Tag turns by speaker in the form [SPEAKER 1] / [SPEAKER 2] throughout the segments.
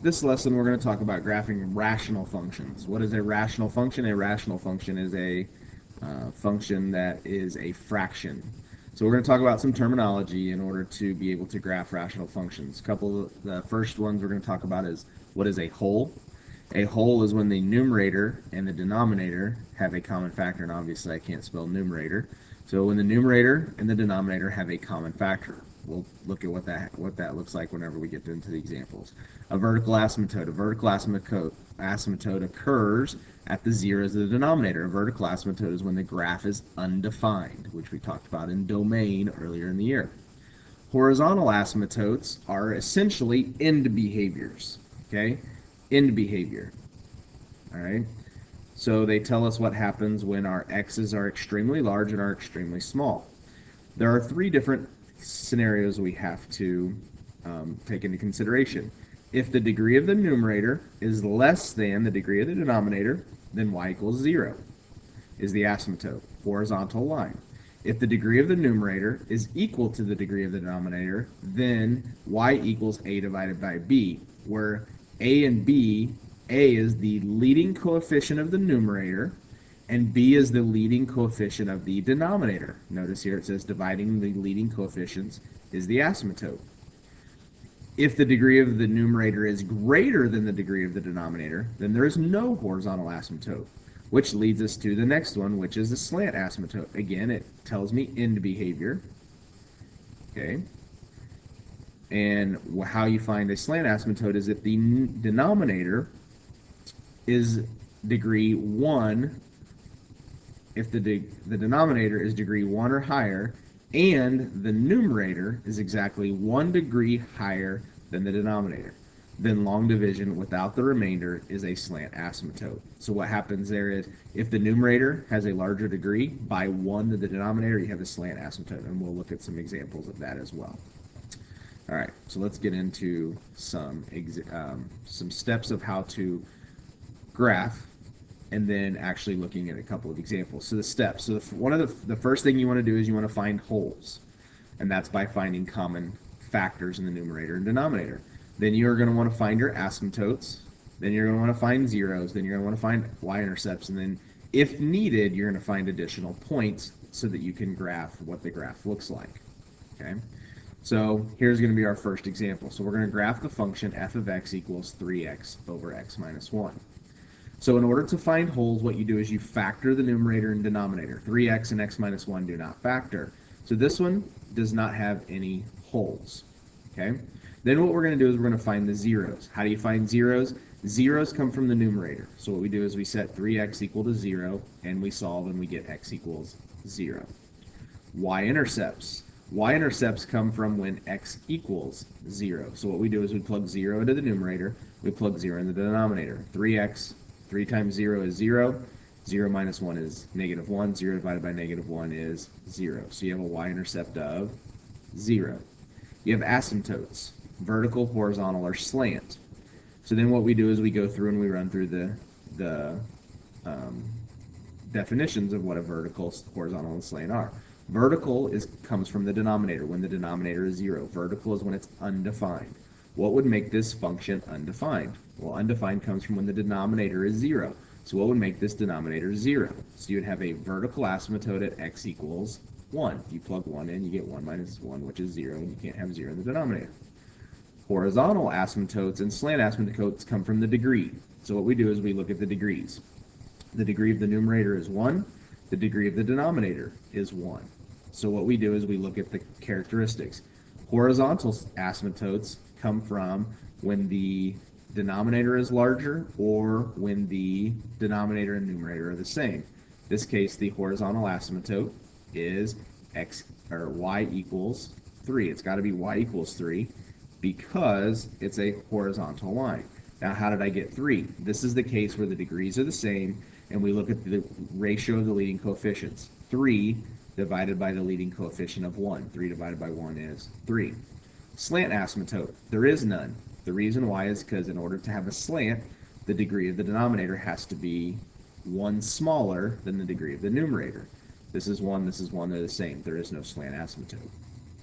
[SPEAKER 1] This lesson we're going to talk about graphing rational functions. What is a rational function? A rational function is a function that is a fraction. So we're going to talk about some terminology in order to be able to graph rational functions. The first ones we're going to talk about is what is a whole. A whole is when the numerator and the denominator have a common factor, and obviously I can't spell numerator. So when the numerator and the denominator have a common factor. We'll look at what that looks like whenever we get into the examples. A vertical asymptote. A vertical asymptote occurs at the zeros of the denominator. A vertical asymptote is when the graph is undefined, which we talked about in domain earlier in the year. Horizontal asymptotes are essentially end behaviors. Okay, end behavior. All right. So they tell us what happens when our x's are extremely large and are extremely small. There are three different scenarios we have to take into consideration. If the degree of the numerator is less than the degree of the denominator, then y equals 0 is the asymptote, horizontal line. If the degree of the numerator is equal to the degree of the denominator, then y equals a divided by b, where a and b, a is the leading coefficient of the numerator, and b is the leading coefficient of the denominator. Notice here it says dividing the leading coefficients is the asymptote. If the degree of the numerator is greater than the degree of the denominator, then there is no horizontal asymptote, which leads us to the next one, which is the slant asymptote. Again, it tells me end behavior. Okay. And how you find a slant asymptote is if the denominator is degree 1, if the denominator is degree 1 or higher, and the numerator is exactly 1 degree higher than the denominator, then long division without the remainder is a slant asymptote. So what happens there is if the numerator has a larger degree by 1 than the denominator, you have a slant asymptote, and we'll look at some examples of that as well. All right, so let's get into some steps of how to graph, and then actually looking at a couple of examples. So the steps. So the first thing you want to do is you want to find holes, and that's by finding common factors in the numerator and denominator. Then you're going to want to find your asymptotes. Then you're going to want to find zeros. Then you're going to want to find y-intercepts, and then if needed, you're going to find additional points so that you can graph what the graph looks like. Okay. So here's going to be our first example. So we're going to graph the function f of x equals 3x over x minus 1. So in order to find holes, what you do is you factor the numerator and denominator. 3x and x minus 1 do not factor. So this one does not have any holes. Okay. Then what we're going to do is we're going to find the zeros. How do you find zeros? Zeros come from the numerator. So what we do is we set 3x equal to 0, and we solve, and we get x equals 0. Y-intercepts. Y-intercepts come from when x equals 0. So what we do is we plug 0 into the numerator, we plug 0 in the denominator. 3x, 3 times 0 is 0. 0 minus 1 is negative 1. 0 divided by negative 1 is 0. So you have a y-intercept of 0. You have asymptotes, vertical, horizontal, or slant. So then what we do is we go through and we run through the definitions of what a vertical, horizontal, and slant are. Vertical comes from the denominator, when the denominator is 0. Vertical is when it's undefined. What would make this function undefined? Well, undefined comes from when the denominator is 0. So what would make this denominator 0? So you would have a vertical asymptote at x equals 1. You plug 1 in, you get 1 minus 1, which is 0, and you can't have 0 in the denominator. Horizontal asymptotes and slant asymptotes come from the degree. So what we do is we look at the degrees. The degree of the numerator is 1. The degree of the denominator is 1. So what we do is we look at the characteristics. Horizontal asymptotes come from when the denominator is larger or when the denominator and numerator are the same. In this case, the horizontal asymptote is y equals 3. It's got to be y equals 3 because it's a horizontal line. Now, how did I get 3? This is the case where the degrees are the same, and we look at the ratio of the leading coefficients. 3 divided by the leading coefficient of 1. 3 divided by 1 is 3. Slant asymptote, there is none. The reason why is because in order to have a slant, the degree of the denominator has to be 1 smaller than the degree of the numerator. This is 1, they're the same. There is no slant asymptote.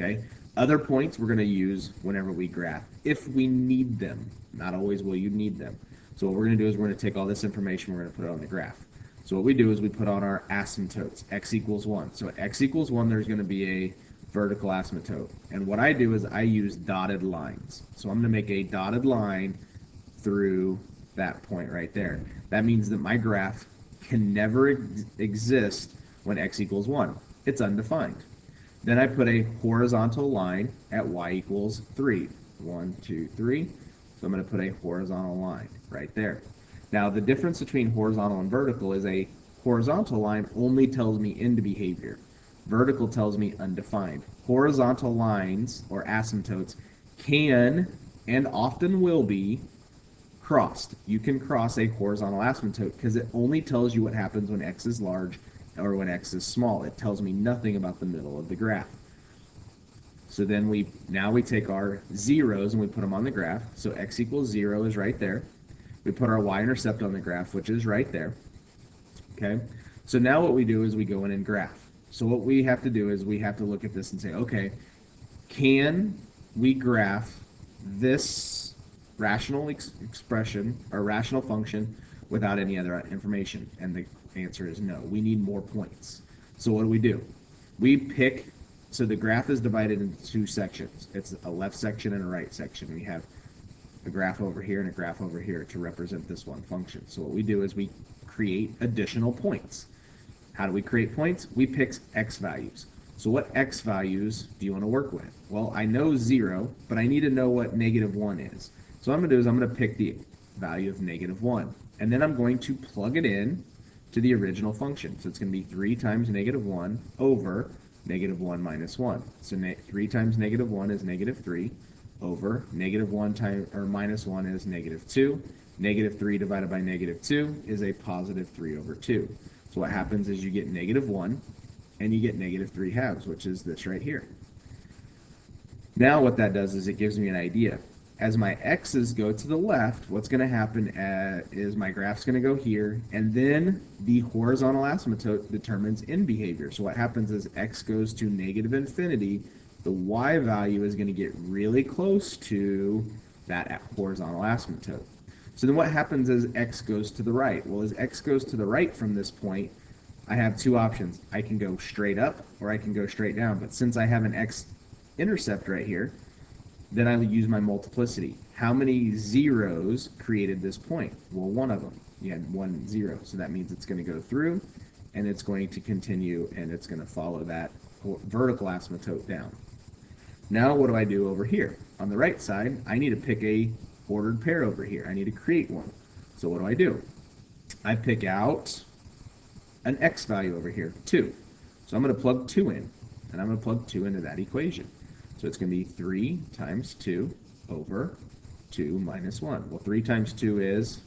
[SPEAKER 1] Okay? Other points we're going to use whenever we graph, if we need them. Not always will you need them. So what we're going to do is we're going to take all this information, we're going to put it on the graph. So what we do is we put on our asymptotes, x equals 1. So at x equals 1, there's going to be a vertical asymptote. And what I do is I use dotted lines. So I'm going to make a dotted line through that point right there. That means that my graph can never exist when x equals 1. It's undefined. Then I put a horizontal line at y equals 3. 1, 2, 3. So I'm going to put a horizontal line right there. Now the difference between horizontal and vertical is a horizontal line only tells me end behavior. Vertical tells me undefined. Horizontal lines, or asymptotes, can and often will be crossed. You can cross a horizontal asymptote because it only tells you what happens when x is large or when x is small. It tells me nothing about the middle of the graph. So then we take our zeros and we put them on the graph. So x equals 0 is right there. We put our y-intercept on the graph, which is right there. Okay. So now what we do is we go in and graph. So what we have to do is we have to look at this and say, okay, can we graph this rational expression or rational function without any other information? And the answer is no. We need more points. So what do? We pick, so the graph is divided into two sections. It's a left section and a right section. We have a graph over here and a graph over here to represent this one function. So what we do is we create additional points. How do we create points? We pick x values. So what x values do you want to work with? Well, I know 0, but I need to know what -1 is. So what I'm going to do is I'm going to pick the value of -1. And then I'm going to plug it in to the original function. So it's going to be 3 times -1 over -1 minus 1. So 3 times -1 is -3 over -1 times or minus 1 is -2. -3 divided by -2 is a positive 3 over 2. So what happens is you get -1 and you get -3 halves, which is this right here. Now what that does is it gives me an idea. As my x's go to the left, what's going to happen is my graph's going to go here, and then the horizontal asymptote determines end behavior. So what happens is x goes to -infinity, the y value is going to get really close to that horizontal asymptote. So then what happens is x goes to the right. Well, as x goes to the right from this point, I have two options. I can go straight up or I can go straight down. But since I have an x-intercept right here, then I use my multiplicity. How many zeros created this point? Well, one of them. You had 1 0. So that means it's going to go through, and it's going to continue, and it's going to follow that vertical asymptote down. Now what do I do over here? On the right side, I need to pick a ordered pair over here. I need to create one. So what do? I pick out an x value over here, 2. So I'm going to plug 2 in, and I'm going to plug 2 into that equation. So it's going to be 3 times 2 over 2 minus 1. Well, 3 times 2 is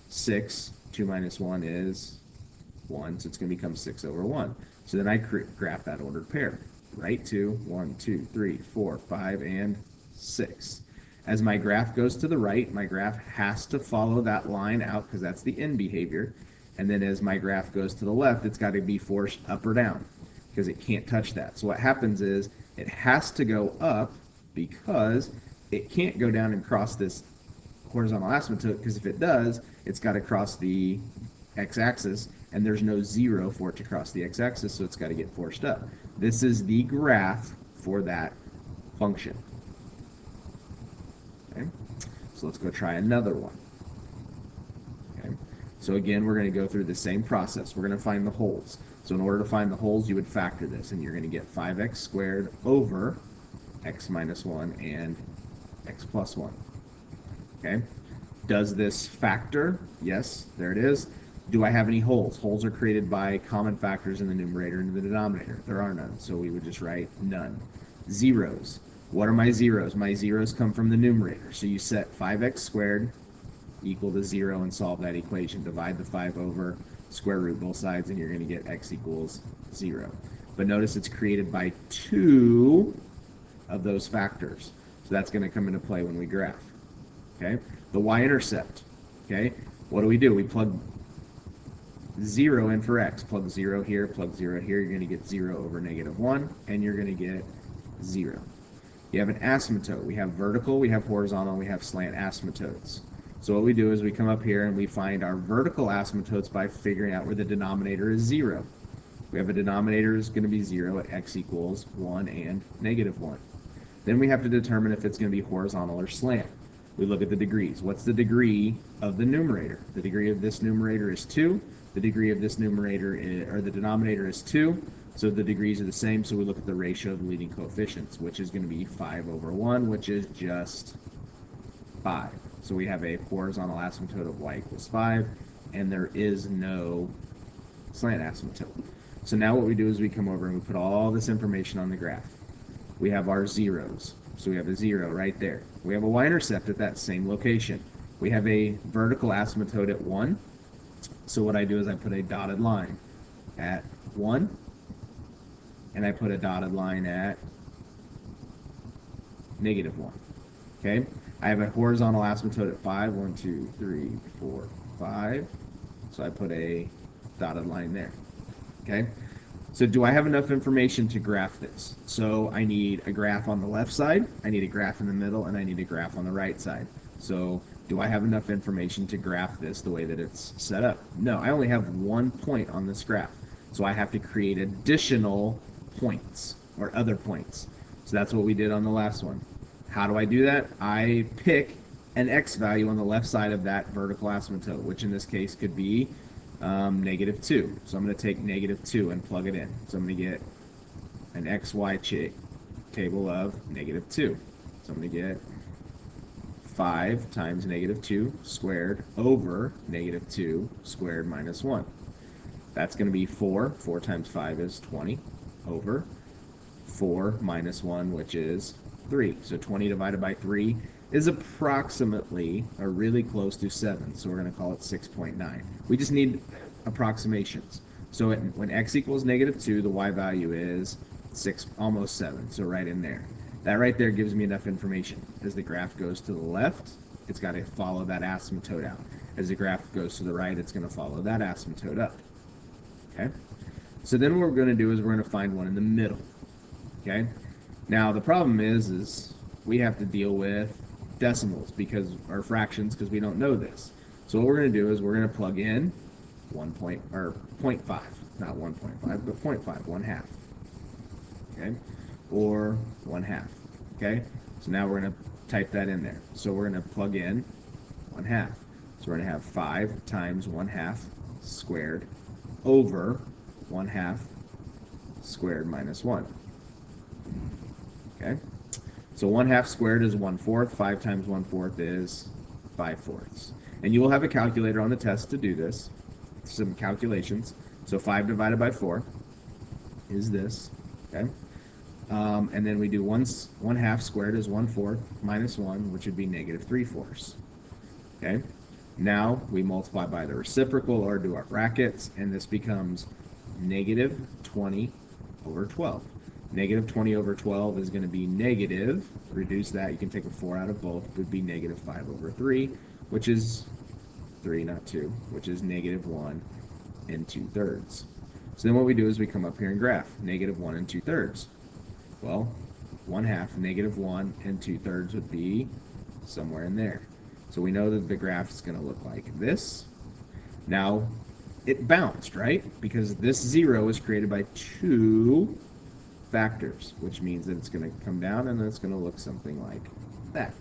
[SPEAKER 1] 6. 2 minus 1 is 1, so it's going to become 6 over 1. So then I graph that ordered pair. Right 2, 1, 2, 3, 4, 5, and 6. As my graph goes to the right, my graph has to follow that line out because that's the end behavior. And then as my graph goes to the left, it's got to be forced up or down because it can't touch that. So what happens is it has to go up because it can't go down and cross this horizontal asymptote, because if it does, it's got to cross the x-axis, and there's no 0 for it to cross the x-axis, so it's got to get forced up. This is the graph for that function. Okay, so let's go try another one. Okay, so again, we're going to go through the same process. We're going to find the holes. So in order to find the holes, you would factor this, and you're going to get 5x squared over x minus 1 and x plus 1. Okay, does this factor? Yes, there it is. Do I have any holes? Holes are created by common factors in the numerator and the denominator. There are none, so we would just write none. Zeros. What are my zeros? My zeros come from the numerator. So you set 5x squared equal to 0 and solve that equation. Divide the 5 over, square root both sides, and you're going to get x equals 0. But notice it's created by 2 of those factors. So that's going to come into play when we graph. Okay, the y-intercept. Okay, what do? We plug 0 in for x. Plug 0 here, plug 0 here. You're going to get 0 over -1, and you're going to get 0. You have an asymptote. We have vertical, we have horizontal, we have slant asymptotes. So what we do is we come up here and we find our vertical asymptotes by figuring out where the denominator is 0. We have a denominator is going to be 0 at x equals 1 and negative 1. Then we have to determine if it's going to be horizontal or slant. We look at the degrees. What's the degree of the numerator? The degree of this numerator is 2. The degree of this numerator is, or the denominator is 2. So the degrees are the same, so we look at the ratio of the leading coefficients, which is going to be 5 over 1, which is just 5. So we have a horizontal asymptote of y equals 5, and there is no slant asymptote. So now what we do is we come over and we put all this information on the graph. We have our zeros. So we have a 0 right there. We have a y-intercept at that same location. We have a vertical asymptote at 1. So what I do is I put a dotted line at 1, and I put a dotted line at negative 1. Okay? I have a horizontal asymptote at 5. 1, 2, 3, 4, 5. So I put a dotted line there. Okay? So do I have enough information to graph this? So I need a graph on the left side, I need a graph in the middle, and I need a graph on the right side. So do I have enough information to graph this the way that it's set up? No, I only have one point on this graph. So I have to create additional points or other points. So that's what we did on the last one. How do I do that? I pick an x value on the left side of that vertical asymptote, which in this case could be negative 2. So I'm going to take negative 2 and plug it in. So I'm going to get an xy table of negative 2. So I'm going to get 5 times negative 2 squared over negative 2 squared minus 1. That's going to be 4. 4 times 5 is 20 over 4 minus 1, which is 3. So 20 divided by 3 is approximately, or really close to 7. So we're going to call it 6.9. We just need approximations. So when x equals negative 2, the y value is 6, almost 7. So right in there. That right there gives me enough information. As the graph goes to the left, it's got to follow that asymptote out. As the graph goes to the right, it's going to follow that asymptote up. Okay? So then what we're going to do is we're going to find one in the middle. Okay? Now the problem is we have to deal with decimals because or fractions because we don't know this. So what we're going to do is we're going to plug in 0.5, not 1.5, but 0.5, 1/2. Okay? Or 1/2. Okay? So now we're going to type that in there. So we're going to plug in 1/2. So we're going to have 5 times 1/2 squared over 1/2 squared minus 1. Okay? So 1/2 squared is 1/4. 5 times 1/4 is 5/4. And you will have a calculator on the test to do this. Some calculations. So 5 divided by 4 is this. Okay? And then we do 1/2 squared is 1/4 minus 1, which would be negative 3/4. Okay? Now we multiply by the reciprocal or do our brackets, and this becomes negative 20 over 12. Negative 20 over 12 is going to be negative, reduce that, you can take a 4 out of both, it would be negative 5 over 3, which is 3, not 2, which is negative 1 and 2/3. So then what we do is we come up here and graph negative 1 and 2/3. Well, 1/2, negative 1 and 2/3 would be somewhere in there. So we know that the graph is going to look like this. Now, it bounced, right? Because this 0 is created by 2 factors, which means that it's going to come down and then it's going to look something like that.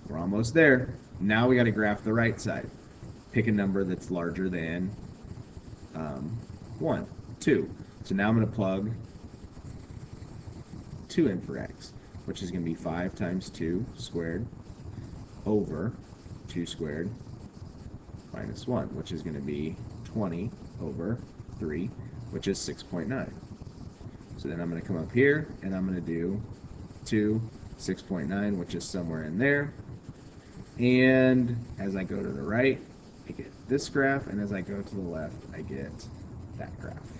[SPEAKER 1] We're almost there. Now we got to graph the right side. Pick a number that's larger than 1, 2. So now I'm going to plug 2 in for x, which is going to be 5 times 2 squared over 2 squared minus 1, which is going to be 20 over 3, which is 6.9. So then I'm going to come up here and I'm going to do 2, 6.9, which is somewhere in there. And as I go to the right, I get this graph, and as I go to the left, I get that graph.